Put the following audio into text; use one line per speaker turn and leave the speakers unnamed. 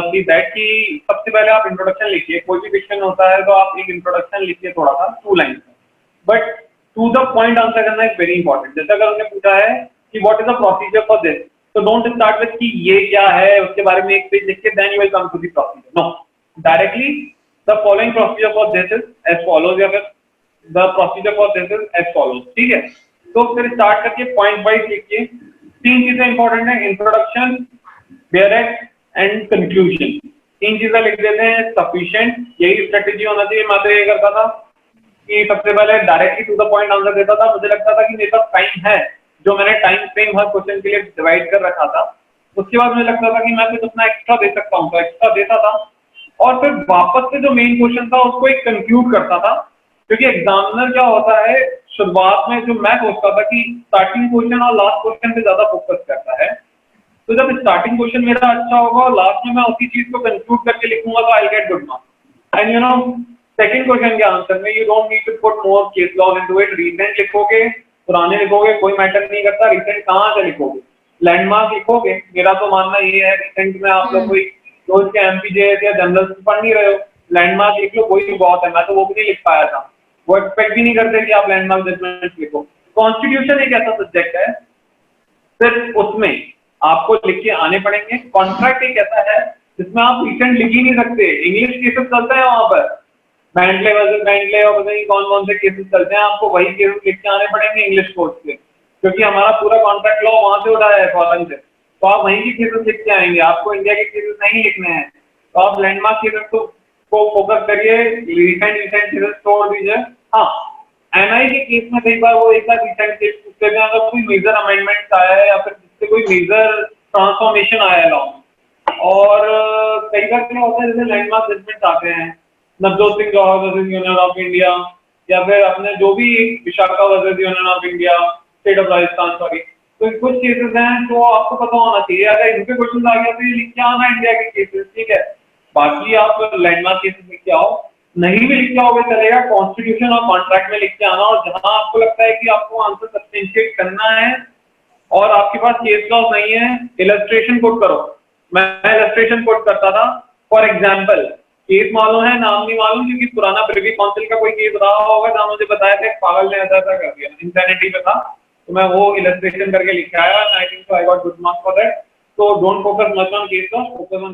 See that कि सबसे पहले आप इंट्रोडक्शन लिखिए, कोई भी क्वेश्चन होता है तो आप एक इंट्रोडक्शन लिखिए थोड़ा सा 2 लाइन में, but to the point answer करना इज वेरी इंपॉर्टेंट। जैसे अगर उन्होंने पूछा है कि what is the procedure for this, तो डोंट स्टार्ट विद कि ये क्या है, उसके बारे में एक पेज लिख के then you will come to the procedure. No, directly the following procedure for this is as follows, या फिर the procedure for this is as follows, ठीक है। तो फिर स्टार्ट करके पॉइंट वाइज लिखिए। 3 चीजें इंपॉर्टेंट है, इंट्रोडक्शन, डायरेक्ट एंड कंक्लूजन। 3 चीजें लिख देते हैं, सफिशिएंट। यही स्ट्रेटेजी होना चाहिए। मैं तो ये करता था कि सबसे पहले directly to the point answer देता था। मुझे लगता था कि मेरे पास टाइम है, जो मैंने टाइम फ्रेम हर क्वेश्चन के लिए डिवाइड कर रखा था। उसके बाद मुझे लगता था कि मैं कुछ अपना एक्स्ट्रा दे सकता हूँ, तो एक्स्ट्रा देता था, और फिर वापस से जो मेन क्वेश्चन था उसको एक कंक्लूड करता था। क्योंकि एग्जामिनर क्या होता है, शुरुआत में जो मैं सोचता था कि स्टार्टिंग क्वेश्चन और लास्ट क्वेश्चन पे ज्यादा फोकस करता है, तो जब स्टार्टिंग क्वेश्चन मेरा अच्छा होगा और लास्ट में मैं उसी चीज को कंक्लूड करके लिखूंगा तो I get good marks. And you know, second question के आंसर में you don't need to put more case laws into it. Recent लिखोगे, पुराने लिखोगे, कोई मैटर नहीं करता। रीसेंट कहाँ से लिखोगे, लैंडमार्क लिखोगे। मेरा तो मानना ये है, रिसेंट में आप लोग कोई रोज के एमपीजे या जनरल पढ़ नहीं रहे हो, लैंडमार्क लिख लो, कोई बहुत है। मैं तो वो भी नहीं लिख पाया था, वो एक्सपेक्ट भी नहीं करते कि आप लैंडमार्क जजमेंट लिखो। कॉन्स्टिट्यूशन एक ऐसा सब्जेक्ट है, सिर्फ उसमें आपको लिख के आने पड़ेंगे। कॉन्ट्रैक्ट एक ऐसा है जिसमें आप रिसेंट लिख ही नहीं सकते। इंग्लिश केसेस चलते हैं वहां पर, बैंटले वर्सेस बैंटले और पता नहीं कौन कौन से केसेस चलते हैं, आपको वही केसेस लिख के आने पड़ेंगे इंग्लिश कोर्ट से, क्योंकि हमारा पूरा कॉन्ट्रैक्ट लॉ वहां से उठाया है फॉरेन से। तो आप वहीं की केसेस लिख के आएंगे, आपको इंडिया के केसेस नहीं लिखने हैं। तो आप लैंडमार्क केसेस को फोकस करिए, रिसेंट केसेस छोड़ दीजिए। हाँ, एनआई के केस में कई बार वो एक बार रिसेंट केस पूछते हैं, अगर कोई मेजर अमेंडमेंट आया है या फिर जिससे कोई मेजर ट्रांसफॉर्मेशन आया है लॉ में। और कई बार क्या होता है, जैसे लैंडमार्क जजमेंट आते हैं, नवजोत सिंह जौहर वर्सेस यूनियन ऑफ इंडिया, या फिर अपने जो भी Vishakha versus union of India, state of Rajasthan, sorry. तो कुछ केसेस हैं जो आपको पता होना चाहिए, अगर इनके क्वेश्चन आ गया तो ये लिख के आना इंडिया के केसेस, ठीक है। बाकी आप लैंडमार्क केसेस लिख के आओ, नहीं भी लिख के आओगे चलेगा, कॉन्स्टिट्यूशन और कॉन्ट्रैक्ट में लिख के आना। और जहां आपको लगता है कि आपको आंसर सब्सटेंशिएट करना है और आपके पास केस लॉ नहीं है, इलस्ट्रेशन कोट करो। मैं इलस्ट्रेशन कोट करता था। फॉर एग्जाम्पल, केस मालूम है, नाम नहीं मालूम, क्योंकि पुराना प्रिवी काउंसिल का कोई केस रहा होगा जहां मुझे बताया था पागल ने ऐसा कर दिया, इंसैनिटी पे था, तो मैं वो इलस्ट्रेशन करके लिखा है। I think I got good marks for that. तो don't focus much on case law, focus on